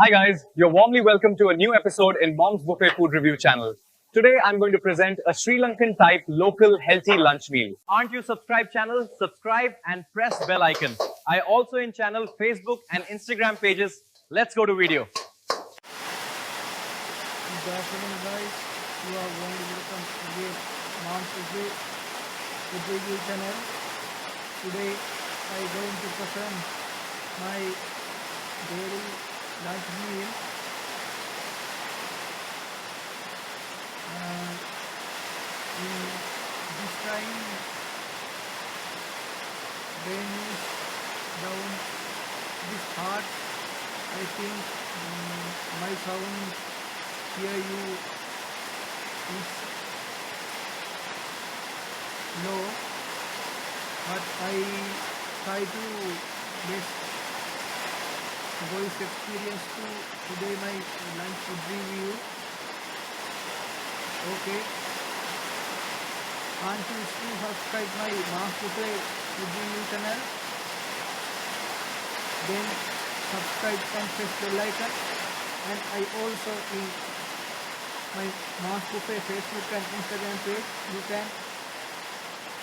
Hi guys, you're warmly welcome to a new episode in Mom's Buffet Food Review channel. Today I'm going to present a Sri Lankan type local healthy lunch meal. Aren't you subscribed channel? Subscribe and press bell icon. I also in channel Facebook and Instagram pages. Let's go to video. Good afternoon, guys. You are warmly welcome again, Mom's Buffet Food Review channel. Today, I going to present my daily lunch meal. In this time, rain is down this hard. I think my sound hear you is low, but I try to best voice experience to today my lunch food review. Okay, and to still subscribe my Mom's Buffet food review channel, then subscribe and press the icon. And I also in my Mom's Buffet Facebook and Instagram page, you can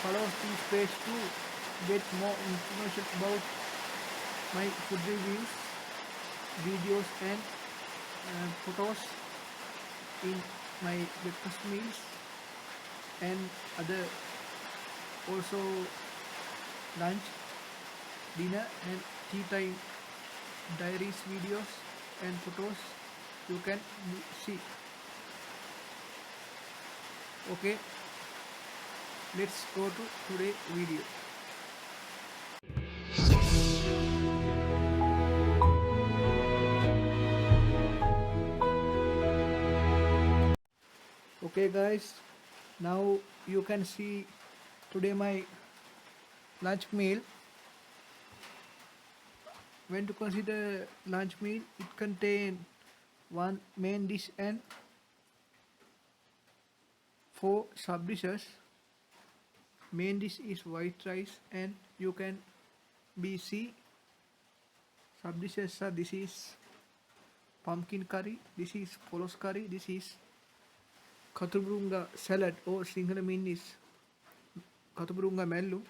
follow this page to get more information about my food reviews, videos and photos in my breakfast meals and other also lunch, dinner and tea time diaries, videos and photos you can see. Okay, let's go to today's video. Okay guys, now you can see today my lunch meal. When to consider lunch meal, it contains one main dish and four sub dishes. Main dish is white rice and you can be see sub dishes are this is pumpkin curry, this is Polos curry, this is Kathurumurunga salad or Sinhala mean is Kathurumurunga Mallum,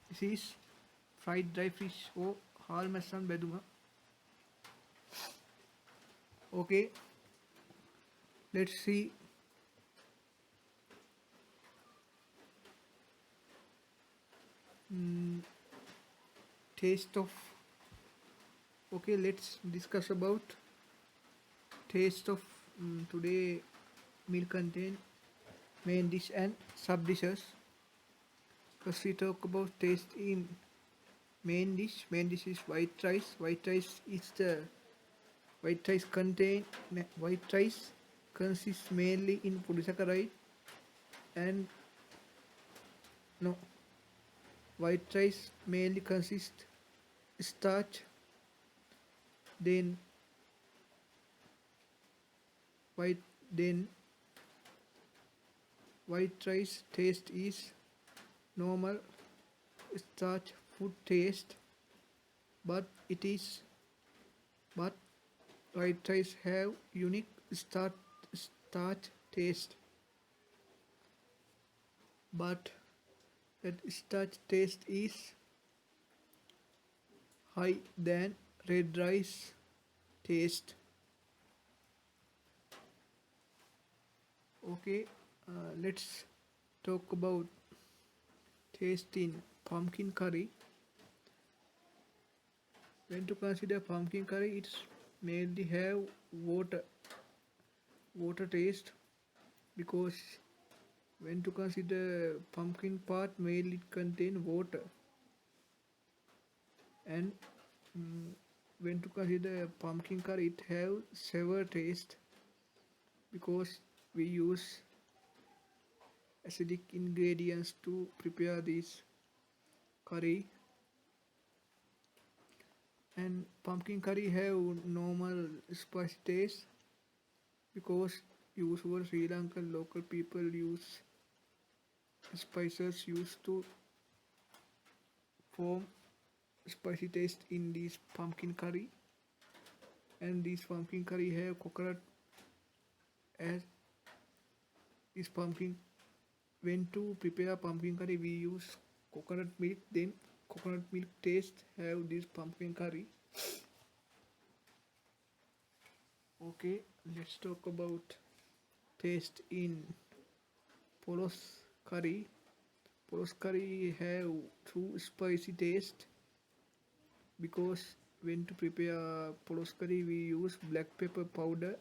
this is fried dry fish or halmasan bedunga. Okay, let's see. Taste of. Okay, let's discuss about taste of today meal contain main dish and sub dishes. First we talk about taste in main dish. Main dish is white rice. White rice is the white rice consists mainly in polysaccharide and no white rice mainly consists starch, then white rice taste is normal starch food taste, but white rice have unique starch taste, but that starch taste is high than red rice taste. Okay, let's talk about taste in pumpkin curry. When to consider pumpkin curry, it's mainly have water taste, because when to consider pumpkin part mainly it contain water, and when to consider pumpkin curry it have sour taste because we use acidic ingredients to prepare this curry. And pumpkin curry have normal spicy taste because usual Sri Lankan local people use spices used to form spicy taste in this pumpkin curry. And this pumpkin curry have coconut as this pumpkin. When to prepare pumpkin curry, we use coconut milk. Then coconut milk taste have this pumpkin curry. Okay, let's talk about taste in Polos Curry. Polos Curry have too spicy taste because when to prepare Polos Curry we use black pepper powder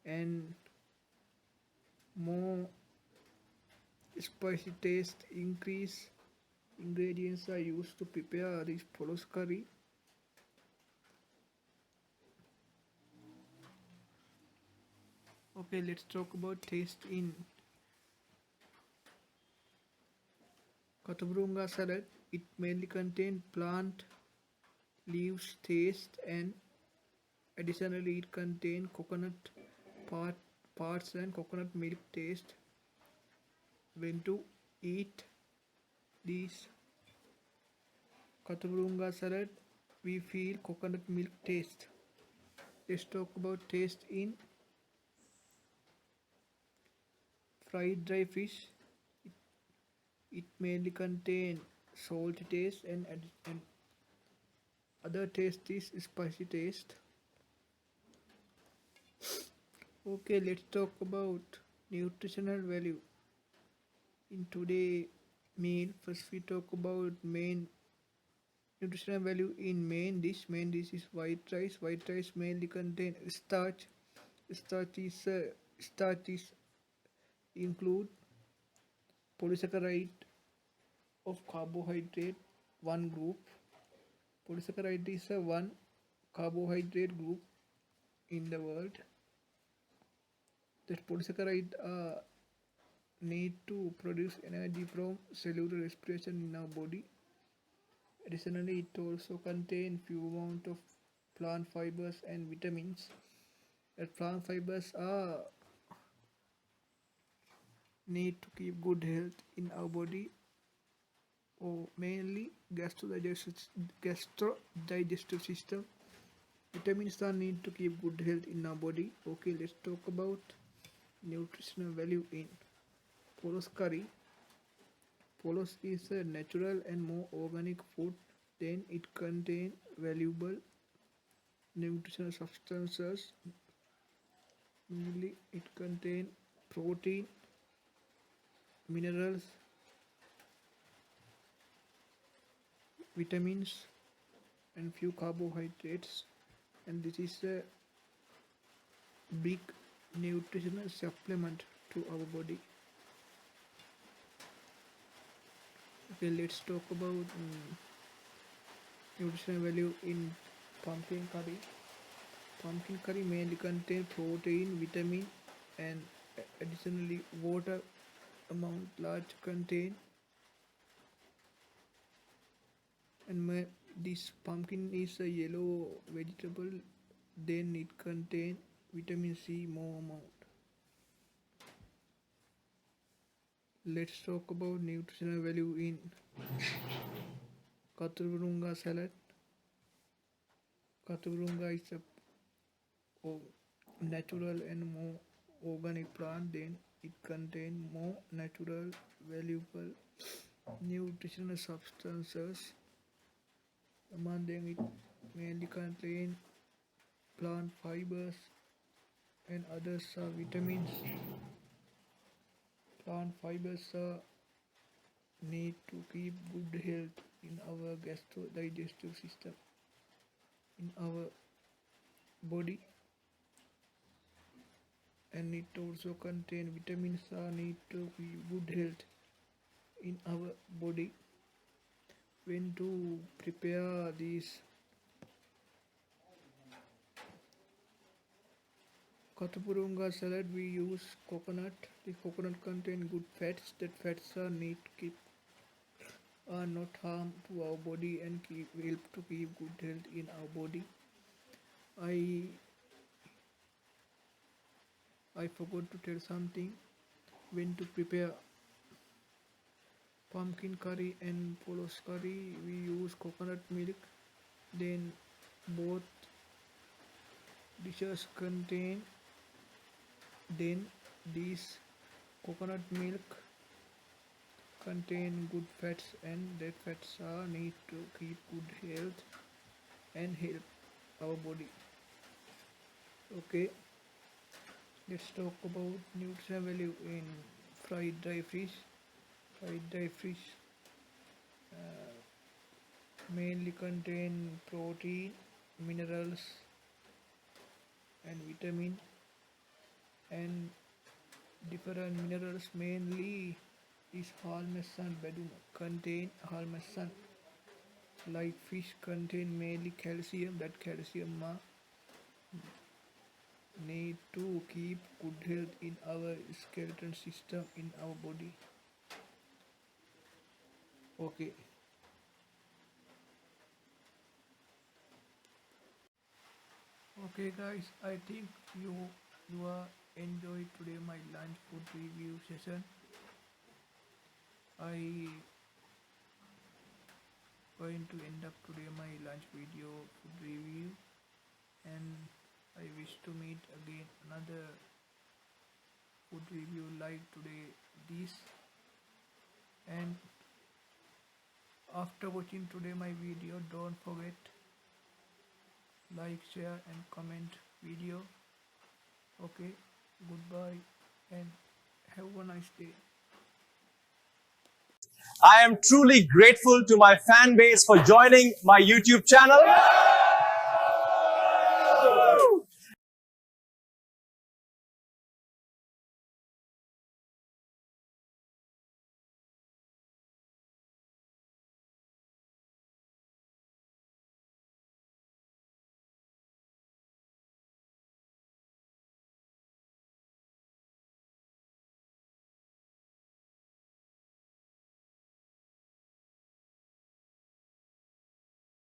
and more spicy taste increase ingredients are used to prepare this Polos Curry. Okay, let's talk about taste in Kathurumurunga salad. It mainly contains plant leaves taste and additionally it contains coconut parts and coconut milk taste. When to eat this Kathurumurunga salad, we feel coconut milk taste. Let's talk about taste in fried dry fish. It mainly contains salty taste and other taste is spicy taste. Okay, let's talk about nutritional value. In today meal, first we talk about main nutritional value in main dish. Main dish is white rice. White rice mainly contain starch. Starch is include polysaccharide of carbohydrate one group. Polysaccharide is a one carbohydrate group in the world. That polysaccharide need to produce energy from cellular respiration in our body. Additionally, it also contains few amount of plant fibers and vitamins. That plant fibers are need to keep good health in our body or mainly gastro-digestive system. Vitamins are need to keep good health in our body. Okay, let's talk about nutritional value in Polos curry. Polos is a natural and more organic food. Then it contains valuable nutritional substances. Mainly, it contains protein, minerals, vitamins, and few carbohydrates. And this is a big nutritional supplement to our body. Okay, let's talk about nutritional value in pumpkin curry. Pumpkin curry mainly contains protein, vitamin, and additionally water amount large contain. And this pumpkin is a yellow vegetable. Then it contain vitamin C more amount. Let's talk about nutritional value in Kathurumurunga salad. Kathurumurunga is a natural and more organic plant. Then it contains more natural valuable nutritional substances. Among them it mainly contains plant fibers and others are vitamins. Plant fibers are need to keep good health in our gastro-digestive system in our body, and it also contain vitamins are need to keep good health in our body. When to prepare these Kathurumurunga salad, we use coconut. The coconut contain good fats. That fats are need keep are not harm to our body and help to keep good health in our body. I forgot to tell something. When to prepare pumpkin curry and Polos curry, we use coconut milk. Then both dishes contain then these coconut milk contain good fats, and that fats are need to keep good health and help our body. Okay, let's talk about nutritional value in fried dry fish. Fried dry fish mainly contain protein, minerals, and vitamin, and different minerals mainly is halmasan badum contain halmasan. Like fish contain mainly calcium, that calcium need to keep good health in our skeleton system in our body. Okay, okay guys, I think you are enjoyed today my lunch food review session. I going to end up today my lunch video food review, and I wish to meet again another food review like today this. And after watching today my video, don't forget like, share and comment video. Okay, goodbye and have a nice day. I am truly grateful to my fan base for joining my YouTube channel.